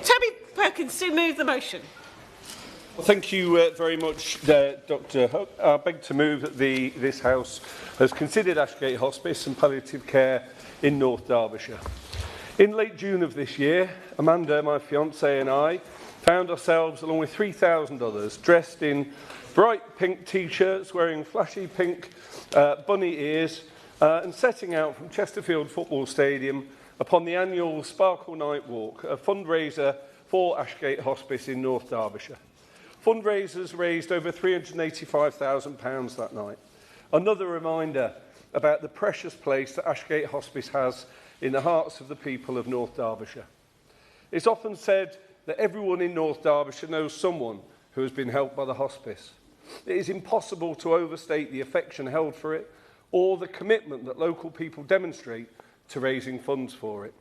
Toby Perkins to move the motion. Well, thank you very much, Dr Hook. I beg to move that this House has considered Ashgate Hospice and palliative care in North Derbyshire. In late June of this year, Amanda, my fiancée, and I found ourselves, along with 3,000 others, dressed in bright pink T-shirts, wearing flashy pink bunny ears, and setting out from Chesterfield Football Stadium upon the annual Sparkle Night Walk, a fundraiser for Ashgate Hospice in North Derbyshire. Fundraisers raised over £385,000 that night. Another reminder about the precious place that Ashgate Hospice has in the hearts of the people of North Derbyshire. It's often said that everyone in North Derbyshire knows someone who has been helped by the hospice. It is impossible to overstate the affection held for it or the commitment that local people demonstrate to raising funds for it.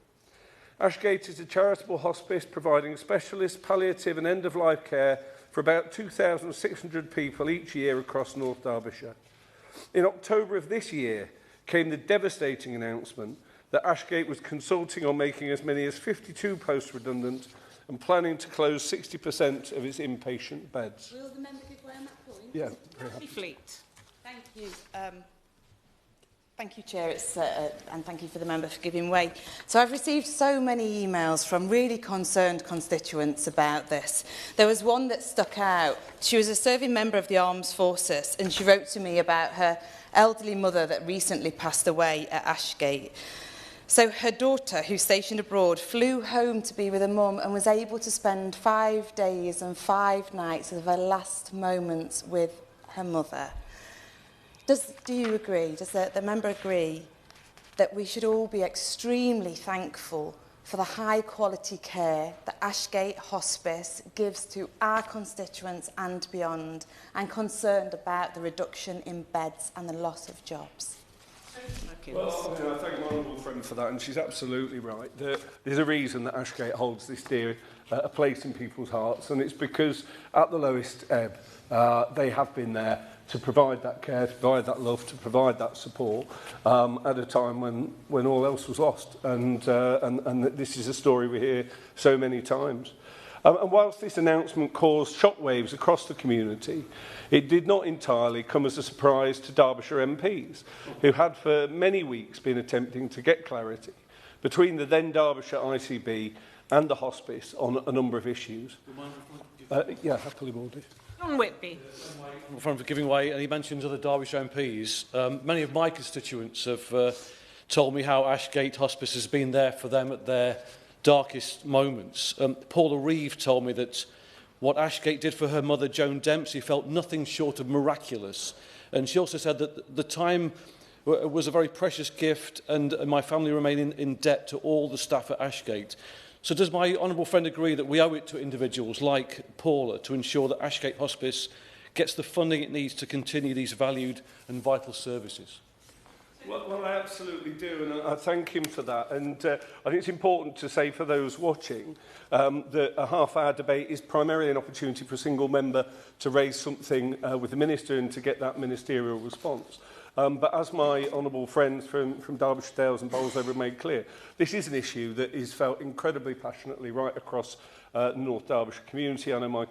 Ashgate is a charitable hospice providing specialist palliative and end-of-life care for about 2,600 people each year across North Derbyshire. In October of this year came the devastating announcement that Ashgate was consulting on making as many as 52 posts redundant and planning to close 60% of its inpatient beds. Will the member give way on that point? Yeah. Fleet. Thank you. Thank you, Chair, and thank you for the member for giving way. So I've received so many emails from really concerned constituents about this. There was one that stuck out. She was a serving member of the Armed Forces, and she wrote to me about her elderly mother that recently passed away at Ashgate. So her daughter, who's stationed abroad, flew home to be with her mum and was able to spend 5 days and 5 nights of her last moments with her mother. Do you agree, does the member agree that we should all be extremely thankful for the high quality care that Ashgate Hospice gives to our constituents and beyond, and concerned about the reduction in beds and the loss of jobs? Well, I thank my honourable friend for that, and she's absolutely right. There's a reason that Ashgate holds this dear a place in people's hearts, and it's because at the lowest ebb, they have been there to provide that care, to provide that love, to provide that support at a time when all else was lost. And this is a story we hear so many times. And whilst this announcement caused shockwaves across the community, it did not entirely come as a surprise to Derbyshire MPs, who had for many weeks been attempting to get clarity between the then Derbyshire ICB and the hospice on a number of issues. Yeah, happily will do. John Whitby. For giving way, and he mentions other Derbyshire MPs. Many of my constituents have told me how Ashgate Hospice has been there for them at their darkest moments. Paula Reeve told me that what Ashgate did for her mother, Joan Dempsey, felt nothing short of miraculous. And she also said that the time was a very precious gift, and my family remain in debt to all the staff at Ashgate. So does my honourable friend agree that we owe it to individuals like Paula to ensure that Ashgate Hospice gets the funding it needs to continue these valued and vital services? Well, I absolutely do, and I thank him for that. And I think it's important to say for those watching that a half-hour debate is primarily an opportunity for a single member to raise something with the Minister and to get that ministerial response. But as my honourable friends from Derbyshire Dales and Bolsover have made clear, this is an issue that is felt incredibly passionately right across the North Derbyshire community. I know my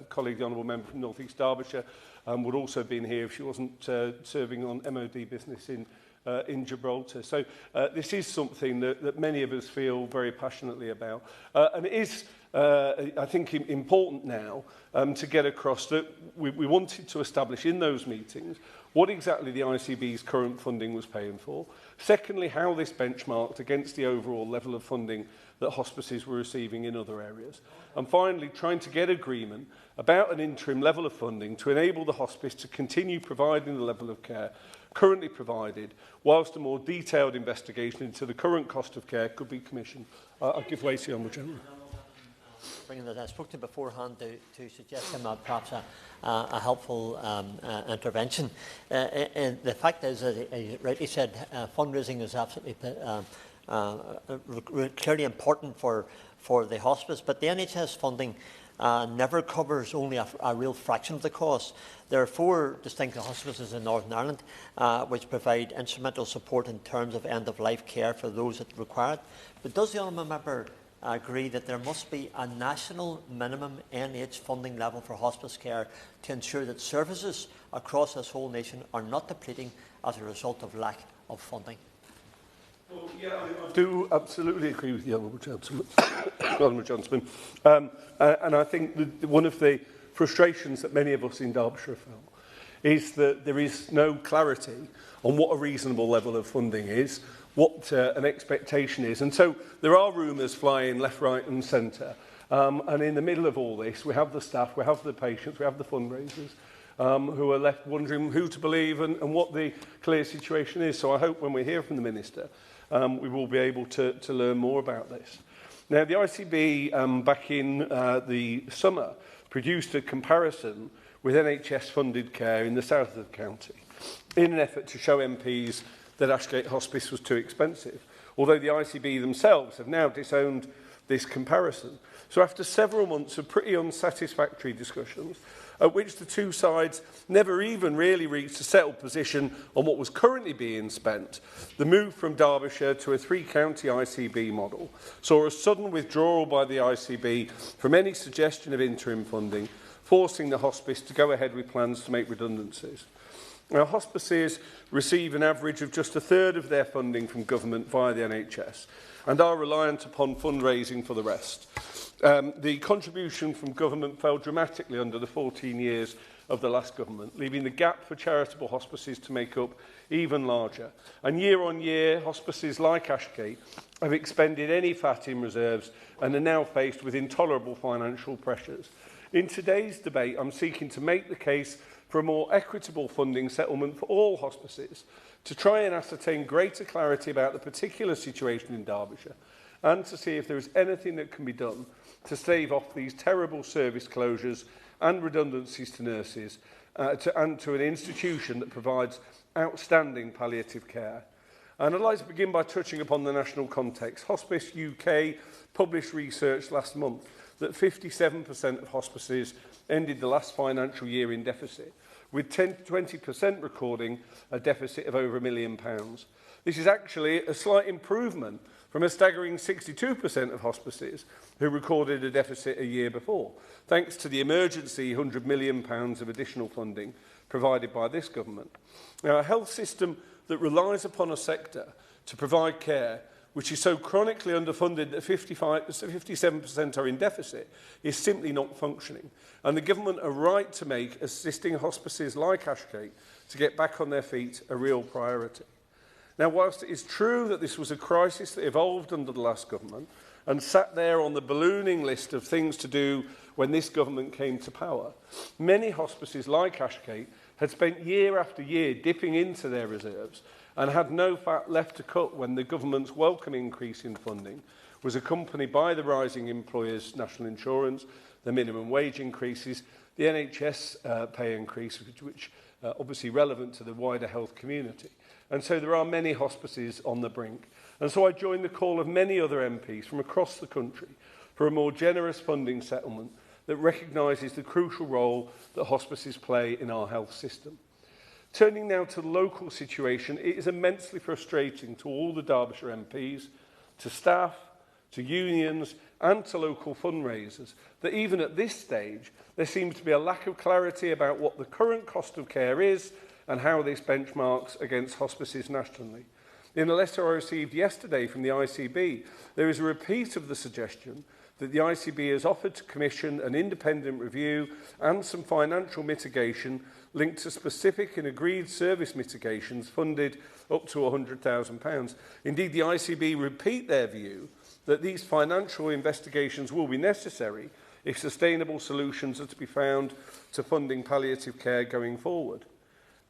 colleague, the honourable member from North East Derbyshire, would also have been here if she wasn't serving on MOD business in Gibraltar. So this is something that many of us feel very passionately about. And it is, I think, important now to get across that we wanted to establish in those meetings what exactly the ICB's current funding was paying for. Secondly, how this benchmarked against the overall level of funding that hospices were receiving in other areas. And finally, trying to get agreement about an interim level of funding to enable the hospice to continue providing the level of care currently provided, whilst a more detailed investigation into the current cost of care could be commissioned. I'll give way to the Honourable General. Bringing that, I spoke to him beforehand to suggest him perhaps a helpful intervention. And the fact is, as he rightly said, fundraising is absolutely clearly important for the hospice, but the NHS funding never covers only a real fraction of the cost. There are 4 distinct hospices in Northern Ireland which provide instrumental support in terms of end-of-life care for those that require it. But does the honourable member agree that there must be a national minimum NH funding level for hospice care to ensure that services across this whole nation are not depleting as a result of lack of funding? Well, yeah, I do absolutely agree with the Honourable Gentleman. And I think that one of the frustrations that many of us in Derbyshire felt is that there is no clarity on what a reasonable level of funding is, what an expectation is. And so there are rumours flying left, right and centre. And in the middle of all this, we have the staff, we have the patients, we have the fundraisers who are left wondering who to believe and what the clear situation is. So I hope when we hear from the Minister, we will be able to learn more about this. Now, the ICB back in the summer produced a comparison with NHS-funded care in the south of the county in an effort to show MPs that Ashgate Hospice was too expensive, although the ICB themselves have now disowned this comparison. So after several months of pretty unsatisfactory discussions, at which the two sides never even really reached a settled position on what was currently being spent, the move from Derbyshire to a three-county ICB model saw a sudden withdrawal by the ICB from any suggestion of interim funding, forcing the hospice to go ahead with plans to make redundancies. Now, hospices receive an average of just a third of their funding from government via the NHS and are reliant upon fundraising for the rest. The contribution from government fell dramatically under the 14 years of the last government, leaving the gap for charitable hospices to make up even larger. And year on year, hospices like Ashgate have expended any fat in reserves and are now faced with intolerable financial pressures. In today's debate, I'm seeking to make the case for a more equitable funding settlement for all hospices, to try and ascertain greater clarity about the particular situation in Derbyshire, and to see if there is anything that can be done to stave off these terrible service closures and redundancies to nurses and to an institution that provides outstanding palliative care. And I'd like to begin by touching upon the national context. Hospice UK published research last month that 57% of hospices ended the last financial year in deficit, with 20% recording a deficit of over £1 million. This is actually a slight improvement from a staggering 62% of hospices who recorded a deficit a year before, thanks to the emergency £100 million of additional funding provided by this government. Now, a health system that relies upon a sector to provide care which is so chronically underfunded that 57% are in deficit, is simply not functioning. And the government are right to make assisting hospices like Ashgate to get back on their feet a real priority. Now, whilst it is true that this was a crisis that evolved under the last government and sat there on the ballooning list of things to do when this government came to power, many hospices like Ashgate had spent year after year dipping into their reserves and had no fat left to cut when the government's welcome increase in funding was accompanied by the rising employers' national insurance, the minimum wage increases, the NHS pay increase, which obviously relevant to the wider health community. And so there are many hospices on the brink. And so I join the call of many other MPs from across the country for a more generous funding settlement that recognises the crucial role that hospices play in our health system. Turning now to the local situation, it is immensely frustrating to all the Derbyshire MPs, to staff, to unions and to local fundraisers that even at this stage there seems to be a lack of clarity about what the current cost of care is and how this benchmarks against hospices nationally. In a letter I received yesterday from the ICB, there is a repeat of the suggestion that the ICB has offered to commission an independent review and some financial mitigation linked to specific and agreed service mitigations funded up to £100,000. Indeed, the ICB repeat their view that these financial investigations will be necessary if sustainable solutions are to be found to funding palliative care going forward.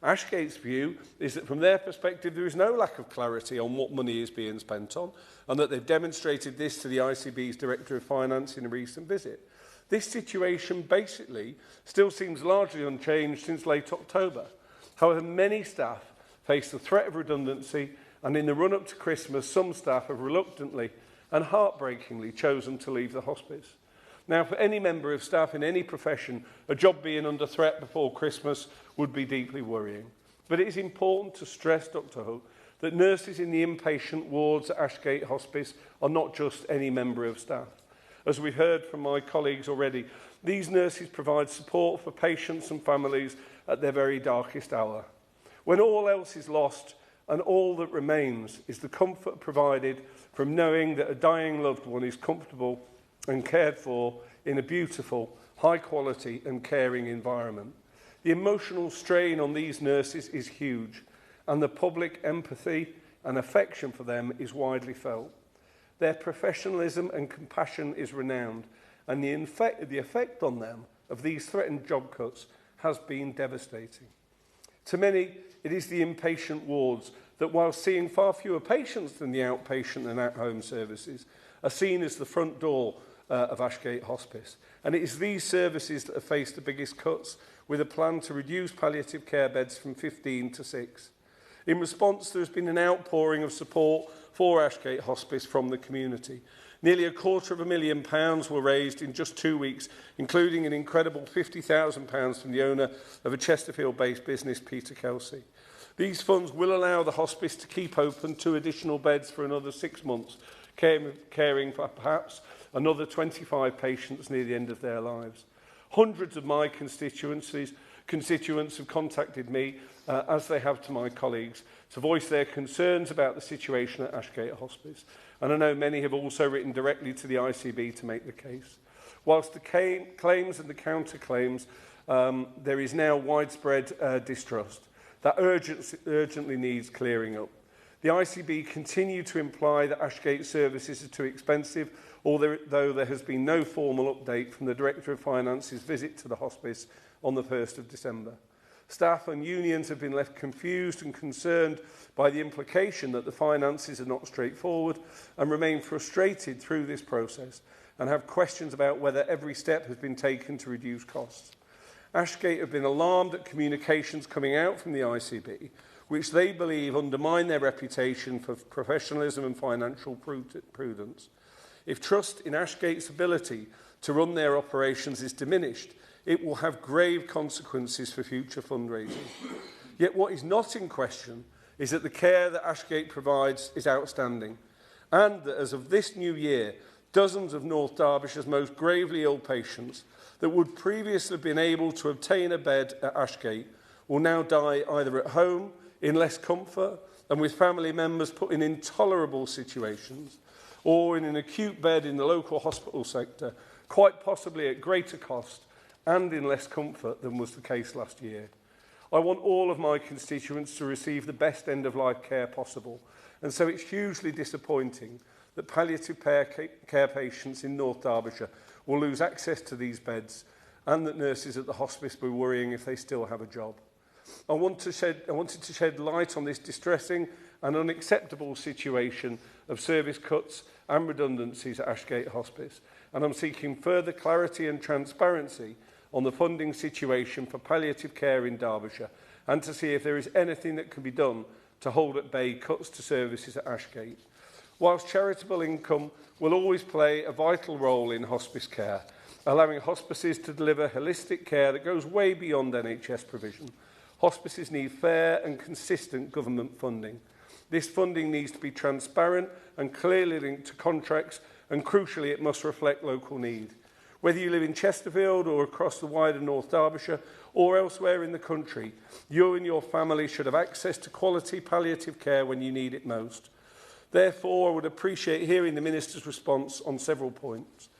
Ashgate's view is that from their perspective there is no lack of clarity on what money is being spent on, and that they've demonstrated this to the ICB's Director of Finance in a recent visit. This situation basically still seems largely unchanged since late October. However, many staff face the threat of redundancy, and in the run-up to Christmas, some staff have reluctantly and heartbreakingly chosen to leave the hospice. Now, for any member of staff in any profession, a job being under threat before Christmas would be deeply worrying. But it is important to stress, Dr. Hook, that nurses in the inpatient wards at Ashgate Hospice are not just any member of staff. As we've heard from my colleagues already, these nurses provide support for patients and families at their very darkest hour. When all else is lost and all that remains is the comfort provided from knowing that a dying loved one is comfortable and cared for in a beautiful, high quality and caring environment. The emotional strain on these nurses is huge, and the public empathy and affection for them is widely felt. Their professionalism and compassion is renowned, and the effect on them of these threatened job cuts has been devastating. To many, it is the inpatient wards that, while seeing far fewer patients than the outpatient and at-home services, are seen as the front door of Ashgate Hospice. And it is these services that have faced the biggest cuts, with a plan to reduce palliative care beds from 15 to 6. In response, there has been an outpouring of support for Ashgate Hospice from the community. Nearly £250,000 were raised in just 2 weeks, including an incredible £50,000 from the owner of a Chesterfield-based business, Peter Kelsey. These funds will allow the hospice to keep open 2 additional beds for another 6 months, caring for perhaps another 25 patients near the end of their lives. Hundreds of my constituents have contacted me, as they have to my colleagues, to voice their concerns about the situation at Ashgate Hospice. And I know many have also written directly to the ICB to make the case. Whilst the claims and the counterclaims, there is now widespread distrust that urgently needs clearing up. The ICB continue to imply that Ashgate services are too expensive, although there has been no formal update from the Director of Finance's visit to the hospice on the 1st of December. Staff and unions have been left confused and concerned by the implication that the finances are not straightforward, and remain frustrated through this process and have questions about whether every step has been taken to reduce costs. Ashgate have been alarmed at communications coming out from the ICB, which they believe undermine their reputation for professionalism and financial prudence. If trust in Ashgate's ability to run their operations is diminished, it will have grave consequences for future fundraising. Yet what is not in question is that the care that Ashgate provides is outstanding, and that as of this new year, dozens of North Derbyshire's most gravely ill patients that would previously have been able to obtain a bed at Ashgate will now die either at home, in less comfort, and with family members put in intolerable situations, or in an acute bed in the local hospital sector, quite possibly at greater cost and in less comfort than was the case last year. I want all of my constituents to receive the best end-of-life care possible, and so it's hugely disappointing that palliative care patients in North Derbyshire will lose access to these beds, and that nurses at the hospice will be worrying if they still have a job. I wanted to shed light on this distressing and unacceptable situation of service cuts and redundancies at Ashgate Hospice, and I'm seeking further clarity and transparency on the funding situation for palliative care in Derbyshire, and to see if there is anything that can be done to hold at bay cuts to services at Ashgate. Whilst charitable income will always play a vital role in hospice care, allowing hospices to deliver holistic care that goes way beyond NHS provision, hospices need fair and consistent government funding. This funding needs to be transparent and clearly linked to contracts, and crucially it must reflect local need. Whether you live in Chesterfield or across the wider North Derbyshire or elsewhere in the country, you and your family should have access to quality palliative care when you need it most. Therefore, I would appreciate hearing the Minister's response on several points.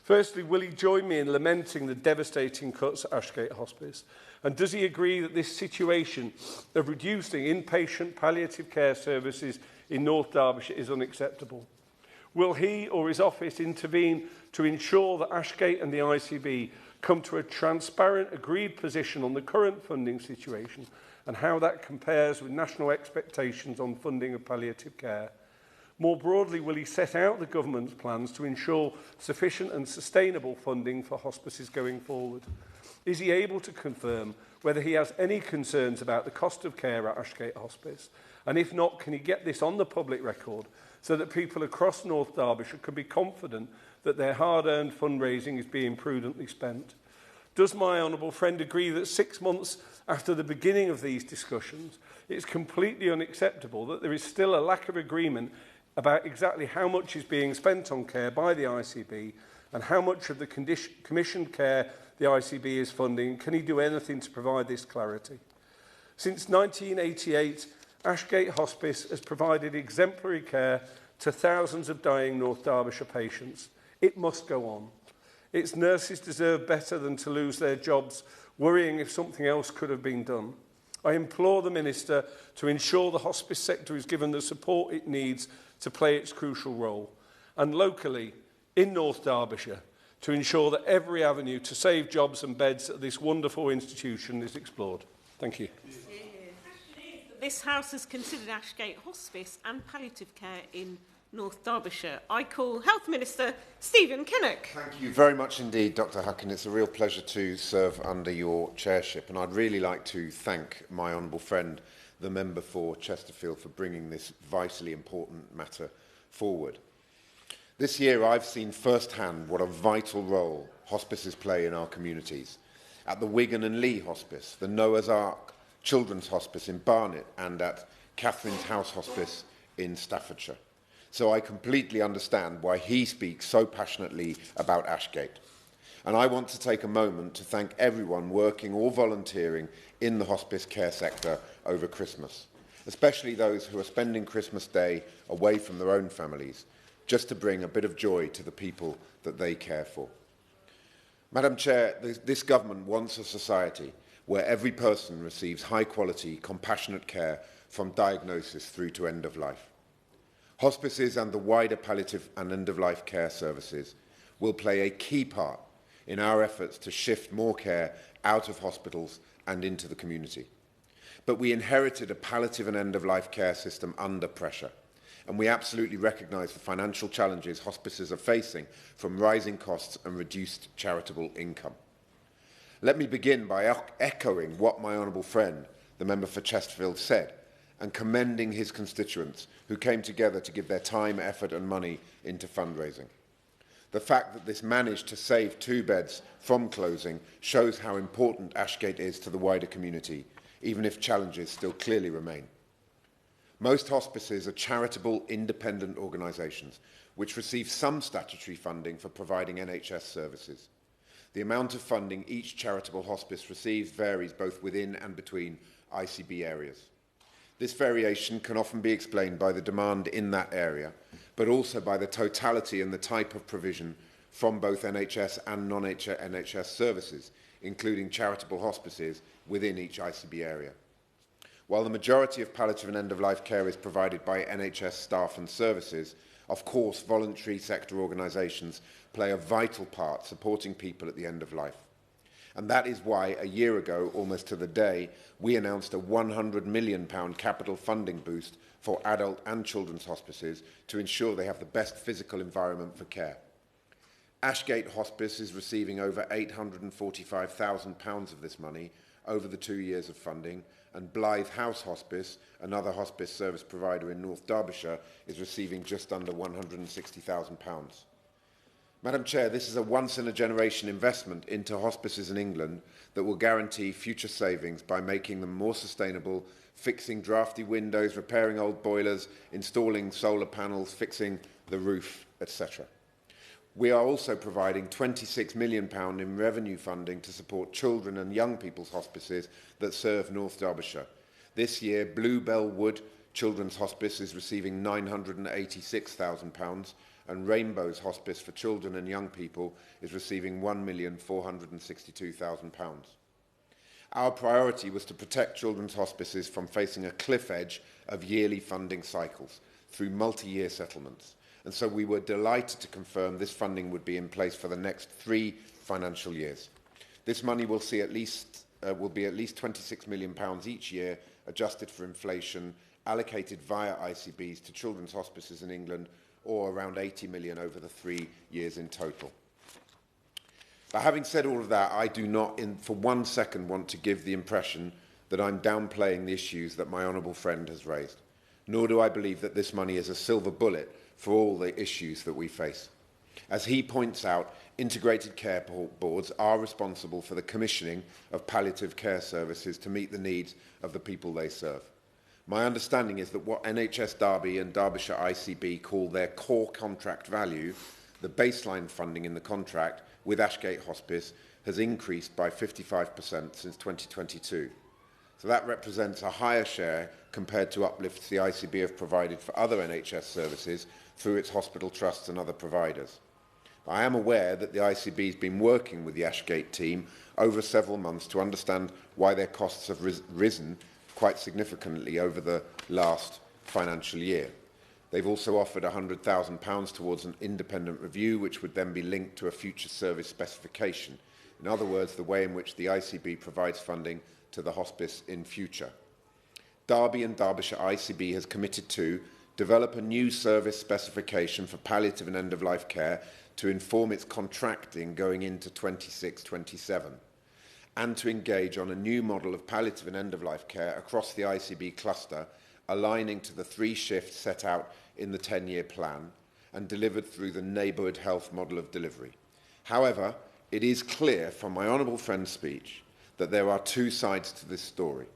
Firstly, will he join me in lamenting the devastating cuts at Ashgate Hospice? And does he agree that this situation of reducing inpatient palliative care services in North Derbyshire is unacceptable? Will he or his office intervene to ensure that Ashgate and the ICB come to a transparent, agreed position on the current funding situation and how that compares with national expectations on funding of palliative care? More broadly, will he set out the government's plans to ensure sufficient and sustainable funding for hospices going forward? Is he able to confirm whether he has any concerns about the cost of care at Ashgate Hospice? And if not, can he get this on the public record so that people across North Derbyshire can be confident that their hard-earned fundraising is being prudently spent? does my honourable friend agree that 6 months after the beginning of these discussions, it's completely unacceptable that there is still a lack of agreement about exactly how much is being spent on care by the ICB and how much of the commissioned care the ICB is funding? Can he do anything to provide this clarity? Since 1988, Ashgate Hospice has provided exemplary care to thousands of dying North Derbyshire patients. It must go on. Its nurses deserve better than to lose their jobs, worrying if something else could have been done. I implore the Minister to ensure the hospice sector is given the support it needs to play its crucial role, and locally, in North Derbyshire, to ensure that every avenue to save jobs and beds at this wonderful institution is explored. Thank you. This House has considered Ashgate Hospice and palliative care in North Derbyshire. I call Health Minister Stephen Kinnock. Thank you very much indeed, Dr Huckin. It's a real pleasure to serve under your chairship, and I'd really like to thank my honourable friend, the member for Chesterfield, for bringing this vitally important matter forward. This year I've seen firsthand what a vital role hospices play in our communities. At the Wigan and Lee Hospice, the Noah's Ark Children's Hospice in Barnet, and at Catherine's House Hospice in Staffordshire. So I completely understand why he speaks so passionately about Ashgate. And I want to take a moment to thank everyone working or volunteering in the hospice care sector over Christmas, especially those who are spending Christmas Day away from their own families, just to bring a bit of joy to the people that they care for. Madam Chair, this government wants a society where every person receives high-quality, compassionate care from diagnosis through to end of life. Hospices and the wider palliative and end-of-life care services will play a key part in our efforts to shift more care out of hospitals and into the community. But we inherited a palliative and end-of-life care system under pressure, and we absolutely recognise the financial challenges hospices are facing from rising costs and reduced charitable income. Let me begin by echoing what my honourable friend, the member for Chesterfield, said, and commending his constituents who came together to give their time, effort and money into fundraising. The fact that this managed to save 2 beds from closing shows how important Ashgate is to the wider community, even if challenges still clearly remain. Most hospices are charitable, independent organisations which receive some statutory funding for providing NHS services. The amount of funding each charitable hospice receives varies both within and between ICB areas. This variation can often be explained by the demand in that area, but also by the totality and the type of provision from both NHS and non-NHS services, including charitable hospices within each ICB area. While the majority of palliative and end-of-life care is provided by NHS staff and services, of course, voluntary sector organisations play a vital part supporting people at the end of life. And that is why, a year ago, almost to the day, we announced a £100 million capital funding boost for adult and children's hospices to ensure they have the best physical environment for care. Ashgate Hospice is receiving over £845,000 of this money over the 2 years of funding, and Blythe House Hospice, another hospice service provider in North Derbyshire, is receiving just under £160,000. Madam Chair, this is a once-in-a-generation investment into hospices in England that will guarantee future savings by making them more sustainable, fixing drafty windows, repairing old boilers, installing solar panels, fixing the roof, etc. We are also providing £26 million in revenue funding to support children and young people's hospices that serve North Derbyshire. This year, Bluebell Wood Children's Hospice is receiving £986,000, and Rainbow's Hospice for Children and Young People is receiving £1,462,000. Our priority was to protect children's hospices from facing a cliff edge of yearly funding cycles through multi-year settlements. And so we were delighted to confirm this funding would be in place for the next 3 financial years. This money will be at least £26 million each year, adjusted for inflation, allocated via ICBs to children's hospices in England, or around £80 million over the 3 years in total. But having said all of that, I do not for 1 second want to give the impression that I'm downplaying the issues that my honourable friend has raised, nor do I believe that this money is a silver bullet for all the issues that we face. As he points out, integrated care boards are responsible for the commissioning of palliative care services to meet the needs of the people they serve. My understanding is that what NHS Derby and Derbyshire ICB call their core contract value, the baseline funding in the contract with Ashgate Hospice, has increased by 55% since 2022. So that represents a higher share compared to uplifts the ICB have provided for other NHS services through its hospital trusts and other providers. I am aware that the ICB has been working with the Ashgate team over several months to understand why their costs have risen quite significantly over the last financial year. They've also offered £100,000 towards an independent review, which would then be linked to a future service specification. In other words, the way in which the ICB provides funding to the hospice in future. Derby and Derbyshire ICB has committed to develop a new service specification for palliative and end-of-life care to inform its contracting going into 26-27, and to engage on a new model of palliative and end-of-life care across the ICB cluster, aligning to the 3 shifts set out in the 10-year plan and delivered through the neighbourhood health model of delivery. However, it is clear from my honourable friend's speech that there are 2 sides to this story,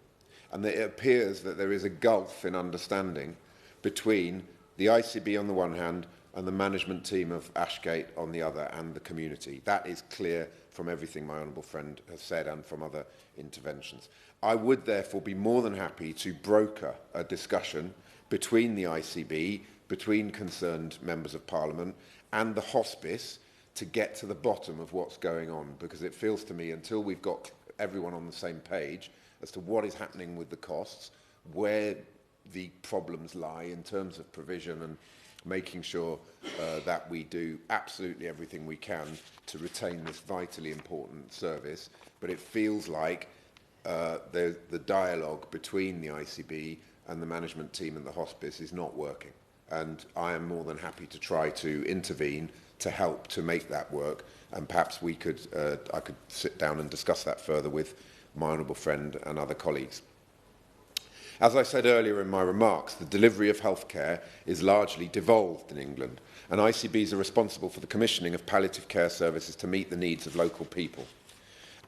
and that it appears that there is a gulf in understanding between the ICB on the one hand and the management team of Ashgate on the other, and the community. That is clear from everything my honourable friend has said and from other interventions. I would therefore be more than happy to broker a discussion between the ICB, between concerned members of Parliament and the hospice to get to the bottom of what's going on, because it feels to me, until we've got everyone on the same page as to what is happening with the costs, where the problems lie in terms of provision, and making sure that we do absolutely everything we can to retain this vitally important service. But it feels like the dialogue between the ICB and the management team and the hospice is not working. And I am more than happy to try to intervene to help to make that work. And perhaps we could, I could sit down and discuss that further with my honourable friend and other colleagues. As I said earlier in my remarks, the delivery of healthcare is largely devolved in England, and ICBs are responsible for the commissioning of palliative care services to meet the needs of local people.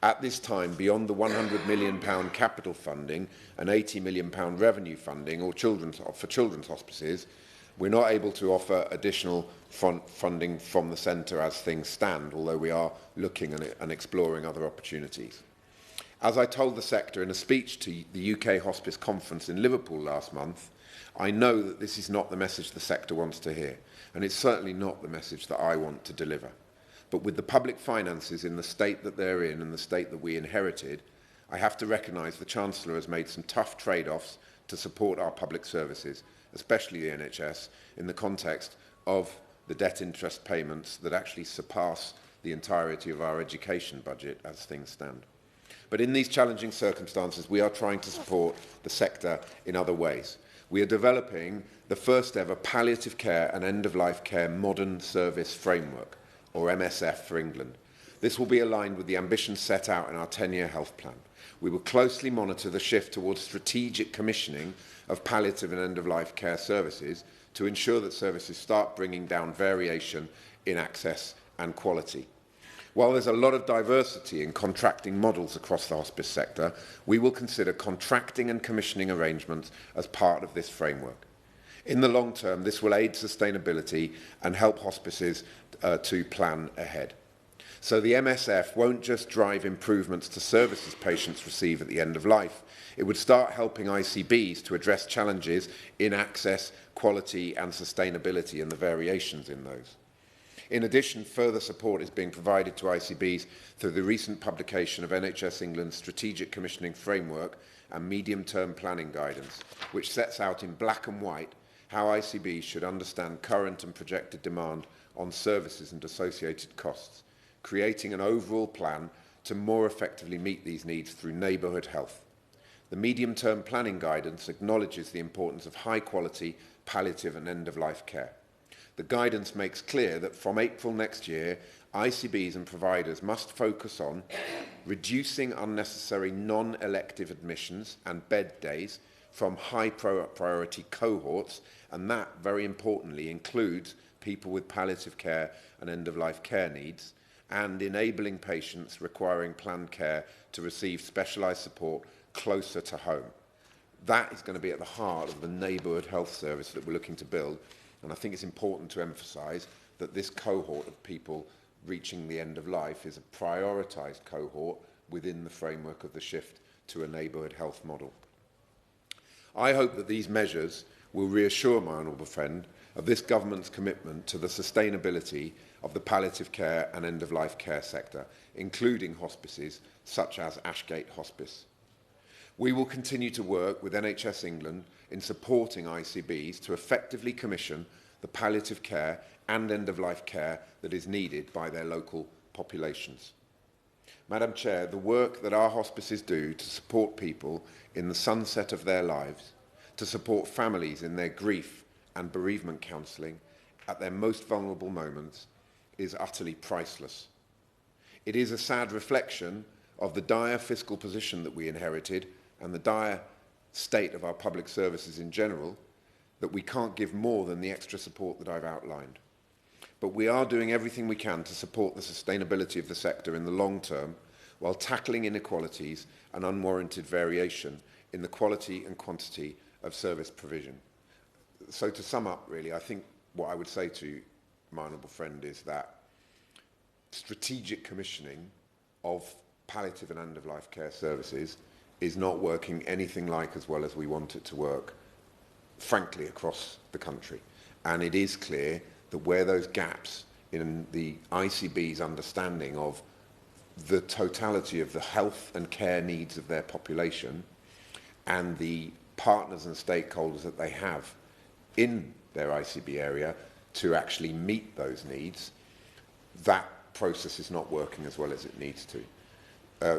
At this time, beyond the £100 million capital funding and £80 million revenue funding for children's hospices, we're not able to offer additional funding from the centre as things stand, although we are looking and exploring other opportunities. As I told the sector in a speech to the UK Hospice Conference in Liverpool last month, I know that this is not the message the sector wants to hear, and it's certainly not the message that I want to deliver. But with the public finances in the state that they're in and the state that we inherited, I have to recognise the Chancellor has made some tough trade-offs to support our public services, especially the NHS, in the context of the debt interest payments that actually surpass the entirety of our education budget as things stand. But in these challenging circumstances, we are trying to support the sector in other ways. We are developing the first ever palliative care and end-of-life care modern service framework, or MSF for England. This will be aligned with the ambitions set out in our 10-year health plan. We will closely monitor the shift towards strategic commissioning of palliative and end-of-life care services to ensure that services start bringing down variation in access and quality. While there's a lot of diversity in contracting models across the hospice sector, we will consider contracting and commissioning arrangements as part of this framework. In the long term, this will aid sustainability and help hospices to plan ahead. So the MSF won't just drive improvements to services patients receive at the end of life. It would start helping ICBs to address challenges in access, quality and sustainability and the variations in those. In addition, further support is being provided to ICBs through the recent publication of NHS England's Strategic Commissioning Framework and Medium-Term Planning Guidance, which sets out in black and white how ICBs should understand current and projected demand on services and associated costs, creating an overall plan to more effectively meet these needs through neighbourhood health. The medium-term planning guidance acknowledges the importance of high-quality palliative and end-of-life care. The guidance makes clear that from April next year, ICBs and providers must focus on reducing unnecessary non-elective admissions and bed days from high priority cohorts, and that, very importantly, includes people with palliative care and end-of-life care needs, and enabling patients requiring planned care to receive specialised support closer to home. That is going to be at the heart of the neighbourhood health service that we're looking to build, and I think it's important to emphasise that this cohort of people reaching the end of life is a prioritised cohort within the framework of the shift to a neighbourhood health model. I hope that these measures will reassure my honourable friend of this government's commitment to the sustainability of the palliative care and end-of-life care sector, including hospices such as Ashgate Hospice. We will continue to work with NHS England in supporting ICBs to effectively commission the palliative care and end-of-life care that is needed by their local populations. Madam Chair, the work that our hospices do to support people in the sunset of their lives, to support families in their grief and bereavement counselling at their most vulnerable moments, is utterly priceless. It is a sad reflection of the dire fiscal position that we inherited and the dire state of our public services in general that we can't give more than the extra support that I've outlined. But we are doing everything we can to support the sustainability of the sector in the long term while tackling inequalities and unwarranted variation in the quality and quantity of service provision. So to sum up, really, I think what I would say to my honourable friend is that strategic commissioning of palliative and end-of-life care services is not working anything like as well as we want it to work, frankly, across the country. And it is clear that where those gaps in the ICB's understanding of the totality of the health and care needs of their population and the partners and stakeholders that they have in their ICB area to actually meet those needs, that process is not working as well as it needs to.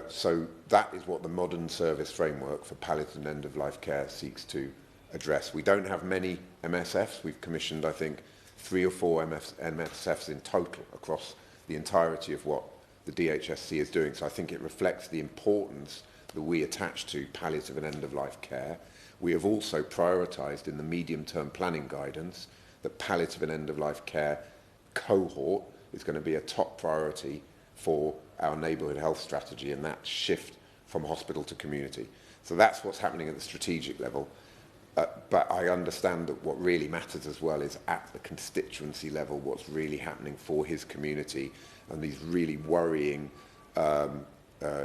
So that is what the modern service framework for palliative and end-of-life care seeks to address. We don't have many MSFs. We've commissioned, I think, 3 or 4 MSFs in total across the entirety of what the DHSC is doing. So I think it reflects the importance that we attach to palliative and end-of-life care. We have also prioritised in the medium-term planning guidance that palliative and end-of-life care cohort is going to be a top priority for our neighbourhood health strategy and that shift from hospital to community. So that's what's happening at the strategic level. But I understand that what really matters as well is at the constituency level what's really happening for his community and these really worrying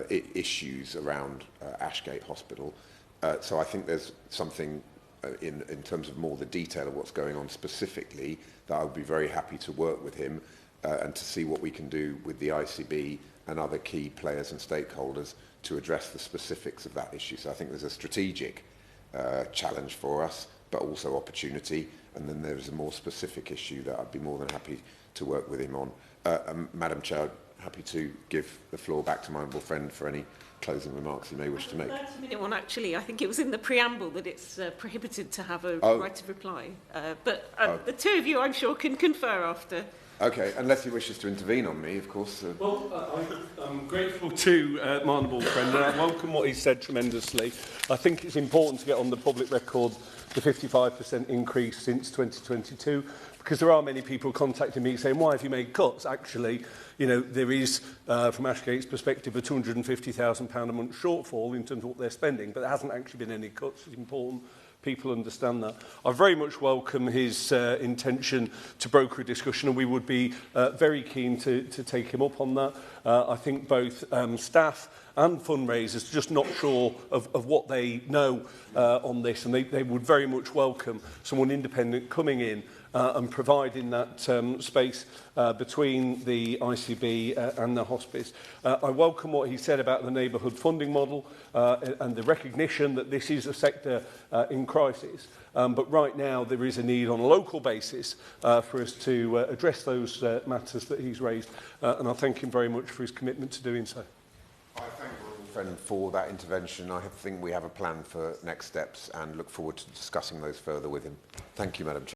issues around Ashgate Hospital. So I think there's something in terms of more the detail of what's going on specifically that I would be very happy to work with him and to see what we can do with the ICB and other key players and stakeholders to address the specifics of that issue. So I think there's a strategic challenge for us, but also opportunity. And then there's a more specific issue that I'd be more than happy to work with him on. Madam Chair, happy to give the floor back to my honourable friend for any closing remarks he may wish to make. 30-minute one, actually. I think it was in the preamble that it's prohibited to have a right of reply. But the two of you, I'm sure, can confer after. Okay, unless he wishes to intervene on me, of course. Well, I'm grateful to my honourable friend, and I welcome what he said tremendously. I think it's important to get on the public record the 55% increase since 2022, because there are many people contacting me saying, why have you made cuts? Actually, you know, there is, from Ashgate's perspective, a £250,000 a month shortfall in terms of what they're spending, but there hasn't actually been any cuts. It's important people understand that. I very much welcome his intention to broker a discussion, and we would be very keen to take him up on that. I think both staff and fundraisers are just not sure of what they know on this, and they would very much welcome someone independent coming in and providing that space between the ICB and the hospice. I welcome what he said about the neighbourhood funding model and the recognition that this is a sector in crisis. But right now there is a need on a local basis for us to address those matters that he's raised, and I thank him very much for his commitment to doing so. I thank my friend for that intervention. I think we have a plan for next steps and look forward to discussing those further with him. Thank you, Madam Chair.